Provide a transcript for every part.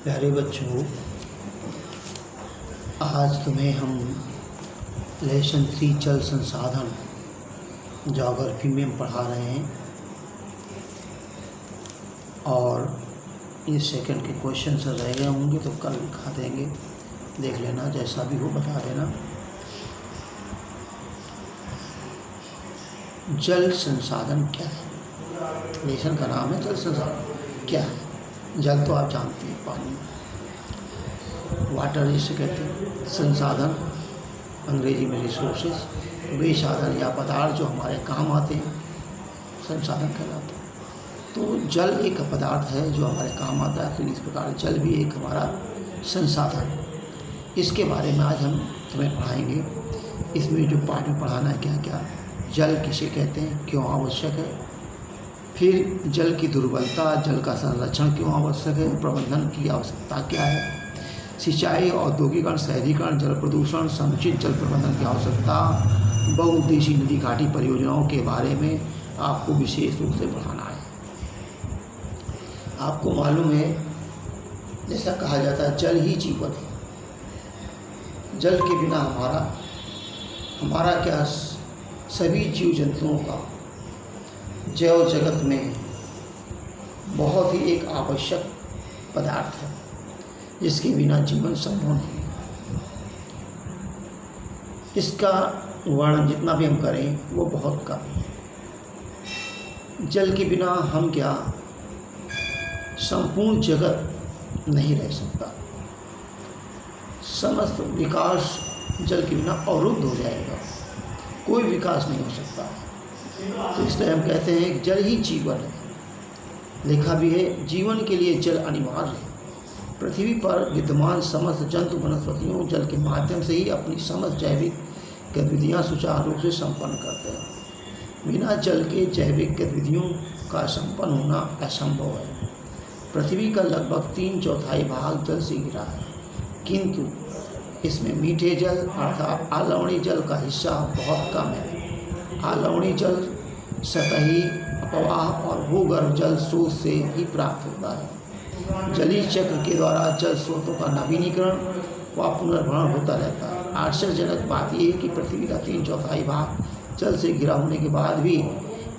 प्यारे बच्चों, आज तुम्हें हम लेसन 3 जल संसाधन ज्योग्राफी में पढ़ा रहे हैं और ये सेकंड के क्वेश्चन से रह गए होंगे तो कल लिखा देंगे, देख लेना, जैसा भी हो बता देना। जल संसाधन क्या है? लेसन का नाम है जल संसाधन। क्या है जल? तो आप जानते हैं, पानी, वाटर जिसे कहते हैं। संसाधन अंग्रेजी में रिसोर्सेज, वे साधन या पदार्थ जो हमारे काम आते हैं संसाधन कहलाते हैं। तो जल एक पदार्थ है जो हमारे काम आता है, तो इस प्रकार जल भी एक हमारा संसाधन है। इसके बारे में आज हम तुम्हें पढ़ाएंगे। इसमें जो पाठ में पढ़ाना है क्या क्या, जल किसे कहते हैं, क्यों आवश्यक है, फिर जल की दुर्बलता, जल का संरक्षण क्यों आवश्यक है, प्रबंधन की आवश्यकता क्या है, सिंचाई, औद्योगिकरण, शहरीकरण, जल प्रदूषण, समुचित जल प्रबंधन की आवश्यकता, बहुउद्देशीय नदी घाटी परियोजनाओं के बारे में आपको विशेष रूप से पढ़ाना है। आपको मालूम है, जैसा कहा जाता है जल ही जीवन है। जल के बिना हमारा क्या, सभी जीव जंतुओं का जैव जगत में बहुत ही एक आवश्यक पदार्थ है, जिसके बिना जीवन संभव नहीं है। इसका वर्णन जितना भी हम करें वो बहुत कम है। जल के बिना हम क्या, संपूर्ण जगत नहीं रह सकता। समस्त विकास जल के बिना अवरुद्ध हो जाएगा, कोई विकास नहीं हो सकता। तो इसलिए हम कहते हैं कि जल ही जीवन है। लिखा भी है, जीवन के लिए जल अनिवार्य है। पृथ्वी पर विद्यमान समस्त जंतु वनस्पतियों जल के माध्यम से ही अपनी समस्त जैविक गतिविधियाँ सुचारू रूप से संपन्न करते हैं। बिना जल के जैविक गतिविधियों का संपन्न होना असंभव है। पृथ्वी का लगभग 3/4 भाग जल से घिरा है, किंतु इसमें मीठे जल अर्थात अलवणीय जल का हिस्सा बहुत कम है। अलवणीय जल सतही अपवाह और भूगर्भ जल स्रोत से ही प्राप्त होता है। जलीय चक्र के द्वारा जल स्रोतों का नवीनीकरण व पुनर्भरण होता रहता है। आश्चर्यजनक बात यह है कि पृथ्वी का 3/4 भाग जल से घिरा होने के बाद भी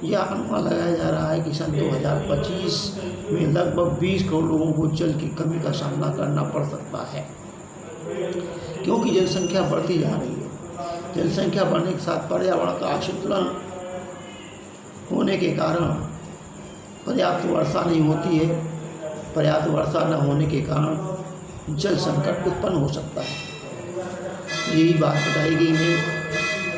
यह अनुमान लगाया जा रहा है कि सन 2025 में लगभग 20 करोड़ लोगों को जल की कमी का सामना करना पड़ सकता है, क्योंकि जनसंख्या बढ़ती जा रही है। जनसंख्या बढ़ने के साथ पर्यावरण का असंतुलन होने के कारण पर्याप्त वर्षा नहीं होती है। पर्याप्त वर्षा न होने के कारण जल संकट उत्पन्न हो सकता है। यही बात बताई गई है।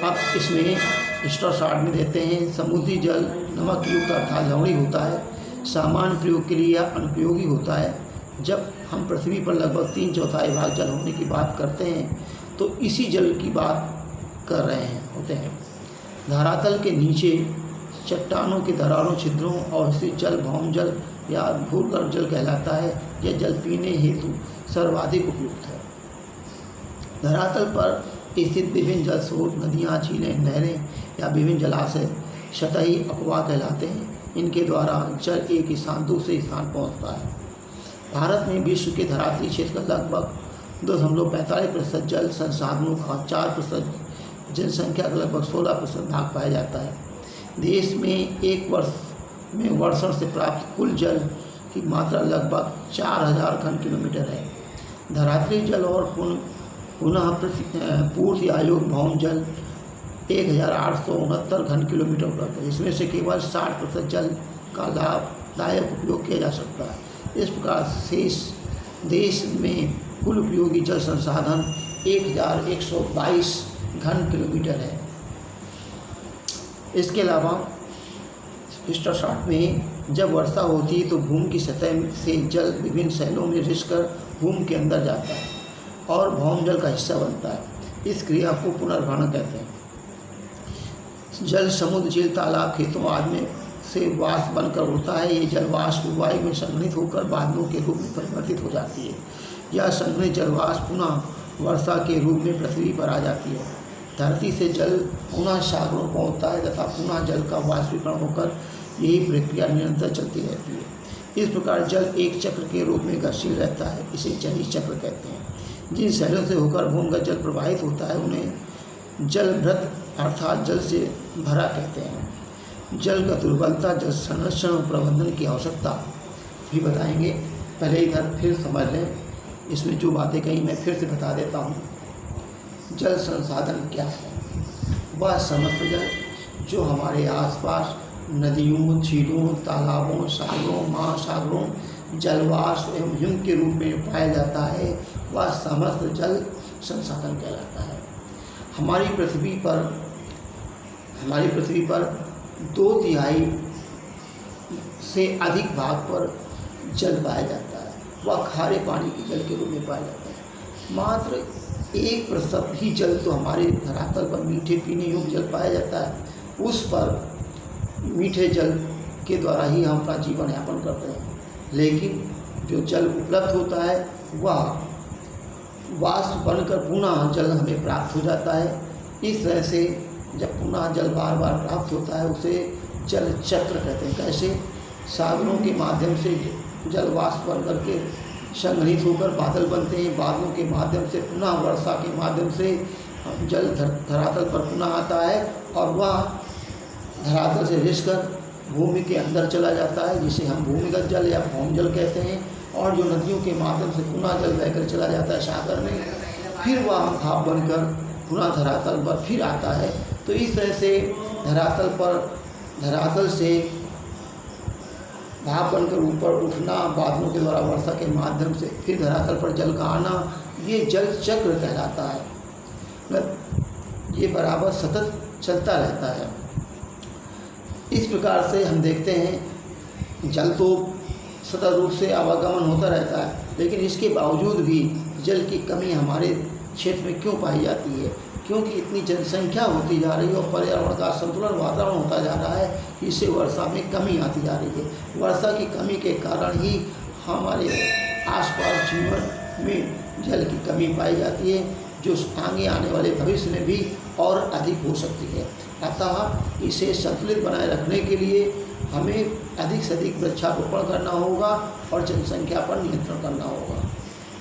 अब इसमें एक्स्ट्रा शॉर्ट में देते हैं, समुद्री जल नमक युक्त अर्थात लवणीय होता है, सामान्य प्रयोग के लिए या अनुपयोगी होता है। जब हम पृथ्वी पर लगभग 3/4 भाग जल होने की बात करते हैं तो इसी जल की बात कर रहे होते हैं। धरातल के नीचे चट्टानों के दरारों, छिद्रों और स्थित जल भौम जल या भूगर्भ जल कहलाता है। यह जल पीने हेतु सर्वाधिक उपयुक्त है। धरातल पर स्थित विभिन्न जल स्रोत, नदियाँ, झीलें, नहरें या विभिन्न जलाशय सतही अपवाह कहलाते हैं। इनके द्वारा जल एक स्थान दूसरे स्थान पहुँचता है। भारत में विश्व के धरातलीय क्षेत्र का लगभग 2.45% जल संसाधनों का 4%, जनसंख्या का लगभग 16% भाग पाया जाता है। देश में एक वर्ष में वर्षण से प्राप्त कुल जल की मात्रा लगभग 4000 घन किलोमीटर है। धरातलीय जल और पुनः पूर्ति आयोग भौम जल 1869 घन किलोमीटर उपलब्ध है। इसमें से केवल 60% जल का लाभदायक उपयोग किया जा सकता है। इस प्रकार शेष देश में कुल उपयोगी जल संसाधन 1122 घन किलोमीटर है। इसके अलावा एक्स्ट्रा शॉर्ट में जब वर्षा होती है तो भूमि की सतह से जल विभिन्न शैलों में रिस कर भूमि के अंदर जाता है और भौम जल का हिस्सा बनता है। इस क्रिया को पुनर्भरण कहते हैं। जल समुद्र, झील, तालाब, खेतों आदि में से वाष्प बनकर उड़ता है। ये जल वाष्प वायु में संघनित होकर बादलों के रूप में परिवर्तित हो जाती है। यह संघनित जल वाष्प पुनः वर्षा के रूप में पृथ्वी पर आ जाती है। धरती से जल पुनः सागरों पहुँचता है तथा पुनः जल का वाष्पीकरण होकर यही प्रक्रिया निरंतर चलती रहती है। इस प्रकार जल एक चक्र के रूप में गतिशील रहता है, इसे जलीय चक्र कहते हैं। जिन शहरों से होकर भूमिगत जल प्रवाहित होता है उन्हें जलभृत अर्थात जल से भरा कहते हैं। जल का दुर्बलता, जल संरक्षण और प्रबंधन की आवश्यकता भी बताएंगे। पहले इधर फिर समझ लें, इसमें जो बातें कही मैं फिर से बता देता हूँ। जल संसाधन क्या है? वह समस्त जल जो हमारे आसपास नदियों, झीलों, तालाबों, सागरों, महासागरों, जलवाष्प एवं हिम के रूप में पाया जाता है, वह समस्त जल संसाधन कहलाता है। हमारी पृथ्वी पर 2/3 से अधिक भाग पर जल पाया जाता है, वह खारे पानी के जल के रूप में पाया जाता है। मात्र 1% ही जल तो हमारे धरातल पर मीठे पीने योग्य जल पाया जाता है। उस पर मीठे जल के द्वारा ही हम अपना जीवन यापन करते हैं। लेकिन जो जल उपलब्ध होता है वह वाष्प बनकर पुनः जल हमें प्राप्त हो जाता है। इस तरह से जब पुनः जल बार बार प्राप्त होता है उसे जल चक्र कहते हैं। कैसे? सागरों के माध्यम से जल वाष्प बन करके संग्रहित होकर बादल बनते हैं, बादलों के माध्यम से पुनः वर्षा के माध्यम से जल धरातल पर पुनः आता है और वह धरातल से रिसकर भूमि के अंदर चला जाता है, जिसे हम भूमिगत जल या भौम जल कहते हैं। और जो नदियों के माध्यम से पुनः जल बहकर चला जाता है सागर में, फिर वह भाप बनकर पुनः धरातल पर फिर आता है। तो इस तरह से धरातल से भाप बनकर ऊपर उठना, बादलों के द्वारा वर्षा के माध्यम से फिर धरातल पर जल का आना, ये जल चक्र कहलाता है। ये बराबर सतत चलता रहता है। इस प्रकार से हम देखते हैं जल तो सतत रूप से आवागमन होता रहता है, लेकिन इसके बावजूद भी जल की कमी हमारे क्षेत्र में क्यों पाई जाती है? क्योंकि इतनी जनसंख्या होती जा रही है और पर्यावरण का संतुलन वातावरण होता जा रहा है कि इससे वर्षा में कमी आती जा रही है। वर्षा की कमी के कारण ही हमारे आसपास जीवन में जल की कमी पाई जाती है, जो आगे आने वाले भविष्य में भी और अधिक हो सकती है। अतः इसे संतुलित बनाए रखने के लिए हमें अधिक से अधिक वृक्षारोपण करना होगा और जनसंख्या पर नियंत्रण करना होगा।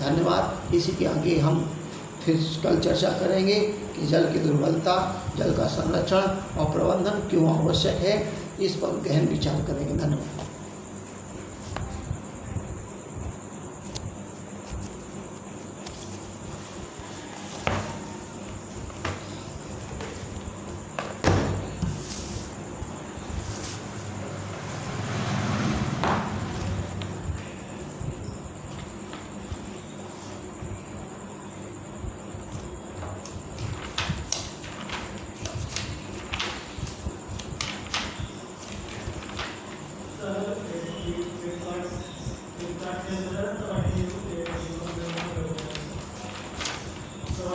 धन्यवाद। इसी के आगे हम फिर कल चर्चा करेंगे कि जल की दुर्बलता, जल का संरक्षण और प्रबंधन क्यों आवश्यक है, इस पर गहन विचार करेंगे। धन्यवाद। So